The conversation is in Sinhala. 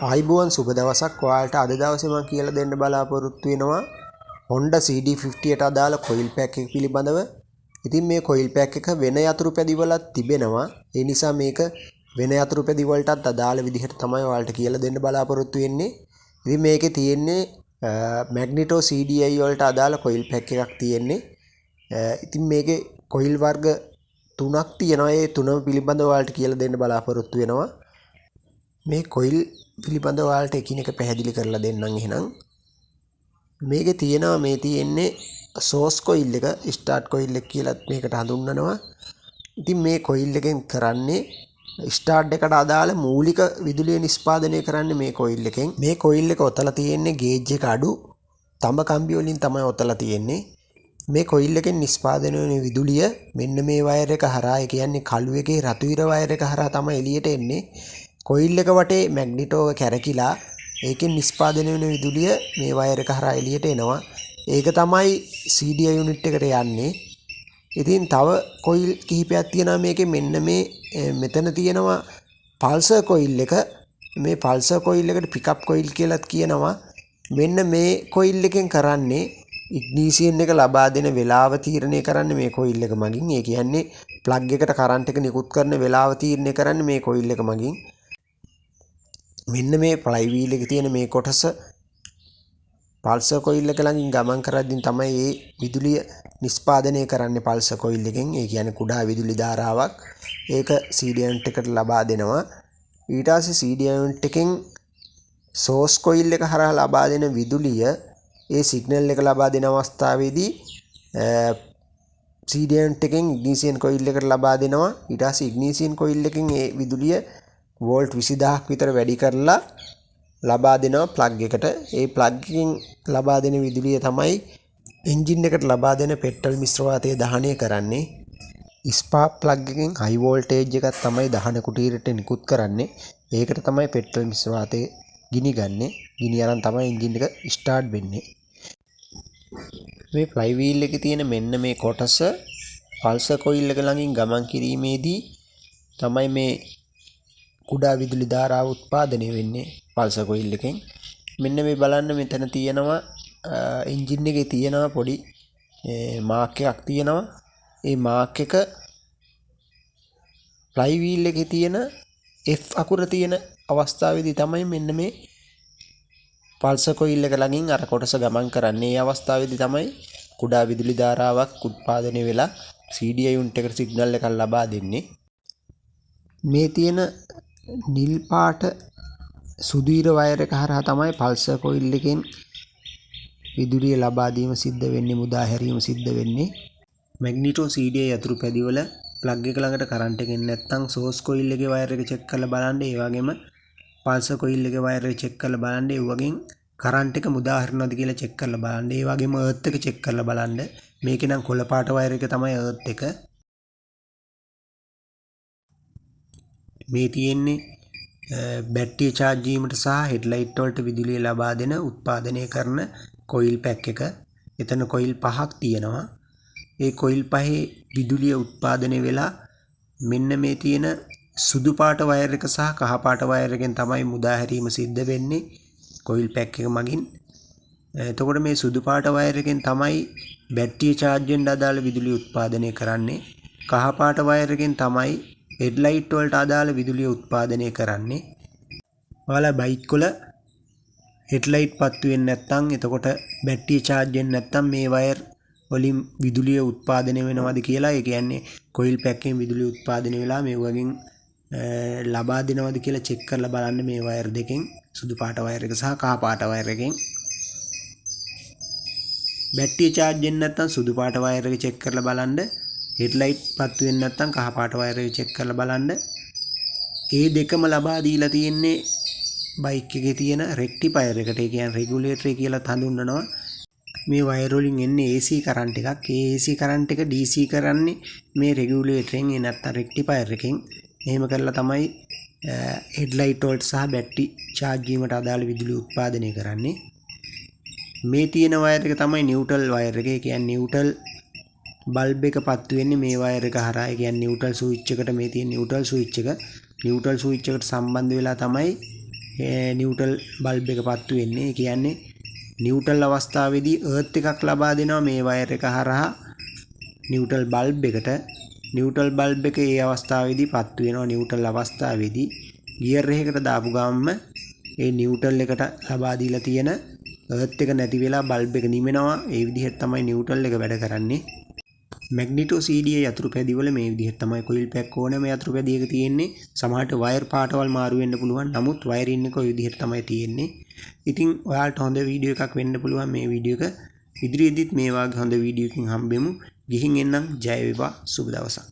ආයිබෝන් සුබ දවසක්. ඔයාලට අද දවසේ මම කියලා දෙන්න බලාපොරොත්තු වෙනවා Honda CD50ට අදාළ කොයිල් පැක් එක පිළිබඳව. ඉතින් මේ කොයිල් පැක් එක වෙන යතුරු පැදි වලත් තිබෙනවා. ඒ නිසා මේක වෙන යතුරු පැදි වලටත් අදාළ විදිහට තමයි ඔයාලට කියලා දෙන්න බලාපොරොත්තු වෙන්නේ. ඉතින් මේකේ තියෙන්නේ Magneto CDI වලට අදාළ කොයිල් පැක් එකක් තියෙන්නේ. ඉතින් මේකේ කොයිල් වර්ග 3ක් තියෙනවා. ඒ තුනම පිළිබඳව ඔයාලට කියලා දෙන්න බලාපොරොත්තු වෙනවා. මේ කොයිල් පිළිබඳව ඔයාලට එකිනෙක පැහැදිලි කරලා දෙන්නම් එහෙනම්. මේකේ තියෙනවා මේ තියෙන්නේ සෝස් කොයිල් එක, ස්ටාර්ට් කොයිල් එක කියලා මේකට හඳුන්වනවා. ඉතින් මේ කොයිල් එකෙන් කරන්නේ ස්ටාර්ට් එකට අදාළ මූලික විදුලිය නිෂ්පාදනය කරන්නේ මේ කොයිල් එකෙන්. මේ කොයිල් එක ඔතලා තියෙන්නේ ගේජ් එක අඩු තඹ කම්බි වලින් තමයි ඔතලා තියෙන්නේ. මේ කොයිල් එකෙන් නිෂ්පාදනය වෙන විදුලිය මෙන්න මේ වයර් එක හරහා, ඒ කියන්නේ කළු එකේ රතු ඉර වයර් එක හරහා තමයි එළියට එන්නේ. කොයිල් එක වටේ මැග්නිටෝ කැරකිලා ඒකෙන් නිෂ්පාදනය වෙන විදුලිය මේ වයර් එක හරහා එළියට එනවා. ඒක තමයි CDI යුනිට් එකට යන්නේ. ඉතින් තව කොයිල් කිහිපයක් තියෙනවා මේකේ. මෙන්න මේ මෙතන තියෙනවා පල්සර් කොයිල් එක. මේ පල්සර් කොයිල් එකට පිකප් කොයිල් කියලාත් කියනවා. මෙන්න මේ කොයිල් එකෙන් කරන්නේ ඉග්නීසියන් එක ලබා දෙන වේලාව තීරණය කරන්නේ මේ කොයිල් එක මගින්. ඒ කියන්නේ ප්ලග් එකට කරන්ට් එක නිකුත් කරන වේලාව තීරණය කරන්නේ මේ කොයිල් එක මගින්. මෙන්න මේ ෆ්ලයි වීල් එකේ තියෙන මේ කොටස පල්සර් කොයිල් එක ළඟින් ගමන් කරද්දී තමයි මේ විදුලිය නිෂ්පාදනය කරන්නේ පල්සර් කොයිල් එකෙන්. ඒ කියන්නේ කුඩා විදුලි ධාරාවක් ඒක CDI යුනිට් එකට ලබා දෙනවා. ඊට පස්සේ CDI යුනිට් එකෙන් සෝස් කොයිල් එක හරහා ලබා දෙන විදුලිය ඒ සිග්නල් එක ලබා දෙන අවස්ථාවේදී CDI යුනිට් එකෙන් ඉග්නිසියන් කොයිල් එකට ලබා දෙනවා. ඊට පස්සේ ඉග්නිසියන් කොයිල් එකෙන් ඒ විදුලිය වෝල්ට් 20000ක් විතර වැඩි කරලා ලබා දෙනවා ප්ලග් එකට. ඒ ප්ලග් එකෙන් ලබා දෙන විදුලිය තමයි එන්ජින් එකට ලබා දෙන පෙට්‍රල් මිශ්‍ර වාතය දහනය කරන්නේ. ස්පාර්ක් ප්ලග් එකෙන් හයි වෝල්ටේජ් එකක් තමයි දහන කුටීරයට නිකුත් කරන්නේ. ඒකට තමයි පෙට්‍රල් මිශ්‍ර වාතය ගිනි ගන්නේ. ගිනි අරන් තමයි එන්ජින් එක ස්ටාර්ට් වෙන්නේ. මේ ෆ්ලයි වීල් එකේ තියෙන මෙන්න මේ කොටස පල්සර් කොයිල් එක ළඟින් ගමන් කිරීමේදී තමයි මේ කුඩා විදුලි ධාරාව උත්පාදනය වෙන්නේ පල්සර් කොයිල් එකෙන්. මෙන්න මේ බලන්න මෙතන තියෙනවා එන්ජින් එකේ තියෙනවා පොඩි මාක් එකක් තියෙනවා. ඒ මාක් එක ෆ්ලයි වීල් එකේ තියෙන F අකුර තියෙන අවස්ථාවේදී තමයි මෙන්න මේ පල්සර් කොයිල් එක ළඟින් අර කොටස ගමන් කරන්නේ. ඒ අවස්ථාවේදී තමයි කුඩා විදුලි ධාරාවක් උත්පාදනය වෙලා CDI යුනිට් එකට සිග්නල් එකක් ලබා දෙන්නේ. මේ තියෙන නිල් පාට සුදු ඉර වයර් එක හරහා තමයි පල්සර් කොයිල් එකෙන් විදුලිය ලබා දීම සිද්ධ වෙන්නේ, මුදා හැරීම සිද්ධ වෙන්නේ. මැග්නිටෝ CDI යතුරු පැදිවල ප්ලග් එක ළඟට කරන්ට් එක එන්නේ නැත්නම් සෝස් කොයිල් එකේ වයර් එක චෙක් කරලා බලන්න. ඒ වගේම පල්සර් කොයිල් එකේ වයර් එක චෙක් කරලා බලන්න. ඒ වගේම කරන්ට් එක මුදා හරිනවද කියලා චෙක් කරලා බලන්න. ඒ වගේම අර්ත් එක චෙක් කරලා බලන්න. මේකේ නම් කොළ පාට වයර් එක තමයි අර්ත් එක. මේ තියෙන්නේ බැටරිය charge වීමට සහ හෙඩ්ලයිට් වලට විදුලිය ලබා දෙන උත්පාදනය කරන කොයිල් පැක් එක. එතන කොයිල් 5ක් තියෙනවා. ඒ කොයිල් පහේ විදුලිය උත්පාදනය වෙලා මෙන්න මේ තියෙන සුදු පාට වයර් එක සහ කහ පාට වයර් එකෙන් තමයි මුදා හැරීම සිද්ධ වෙන්නේ කොයිල් පැක් එක මගින්. එතකොට මේ සුදු පාට වයර් එකෙන් තමයි බැටරිය charge වෙන්න අදාළ විදුලිය උත්පාදනය කරන්නේ. කහ පාට වයර් එකෙන් තමයි හෙඩ්ලයිට් වලට අදාළ විදුලිය උත්පාදනය කරන්නේ. ඔයාලා බයික් වල හෙඩ්ලයිට් පත්තු වෙන්නේ නැත්නම්, එතකොට බැටරිය charge වෙන්නේ නැත්නම් මේ වයර් වලින් විදුලිය උත්පාදනය වෙනවද කියලා, ඒ කියන්නේ කොයිල් පැක් එකෙන් විදුලිය උත්පාදනය වෙලා මේ වගේන් ලබා දෙනවද කියලා චෙක් කරලා බලන්න මේ වයර් දෙකෙන්, සුදු පාට වයර් එක සහ කහ පාට වයර් එකෙන්. බැටරිය charge වෙන්නේ නැත්නම් සුදු පාට වයර් එක චෙක් කරලා බලන්න. හෙඩ්ලයිට් පත්තු වෙන්නේ නැත්නම් කහ පාට වයර් එක චෙක් කරලා බලන්න. ඒ දෙකම ලබා දීලා තියෙන්නේ බයික් එකේ තියෙන රෙක්ටිෆයර් එකට. ඒ කියන්නේ රෙගුලේටර් කියලා හඳුන්වනවා. මේ වයර් වලින් එන්නේ AC කරන්ට් එකක්. ඒ AC කරන්ට් එක DC කරන්නේ මේ රෙගුලේටරෙන්, ඒ නැත්නම් රෙක්ටිෆයර් එකෙන්. එහෙම කරලා තමයි හෙඩ්ලයිට් වලට සහ බැටරි charge වීමට අදාළ විදුලිය උත්පාදනය කරන්නේ. මේ තියෙන වයර් එක තමයි නියුට්‍රල් වයර් එක. ඒ කියන්නේ නියුට්‍රල් බල්බ් එක පත්තු වෙන්නේ මේ වයර් එක හරහා. ඒ කියන්නේ නියුට්‍රල් ස්විච් එකට මේ තියෙන නියුට්‍රල් ස්විච් එක. නියුට්‍රල් ස්විච් එකට සම්බන්ධ වෙලා තමයි නිව්ට්‍රල් බල්බ් එක පත්තු වෙන්නේ. ඒ කියන්නේ නිව්ට්‍රල් අවස්ථාවේදී එර්ත් එකක් ලබා දෙනවා මේ වයර් එක හරහා නිව්ට්‍රල් බල්බ් එකට. නිව්ට්‍රල් බල්බ් එක ඒ අවස්ථාවේදී පත්තු වෙනවා. නිව්ට්‍රල් අවස්ථාවේදී ගියර් එකකට දාපු ගමන්ම ඒ නිව්ට්‍රල් එකට ලබා දීලා තියෙන එර්ත් එක නැති වෙලා බල්බ් එක නිවෙනවා. ඒ විදිහට තමයි නිව්ට්‍රල් එක වැඩ කරන්නේ. මැග්නිටෝ CDA යතුරු පැදිවල මේ විදිහට තමයි කොයිල් පැක් ඕනම යතුරු පැදියක තියෙන්නේ. සමහරට වයර් පාටවල් මාරු වෙන්න පුළුවන්. නමුත් වයරින් එක ඔය විදිහට තමයි තියෙන්නේ. ඉතින් ඔයාලට හොඳ වීඩියෝ එකක් වෙන්න පුළුවන් මේ වීඩියෝ එක. ඉදිරියේදීත් මේ වගේ හොඳ වීඩියෝ එකකින් හම්බෙමු. ගිහින් එන්නම්. ජය වේවා. සුබ දවසක්.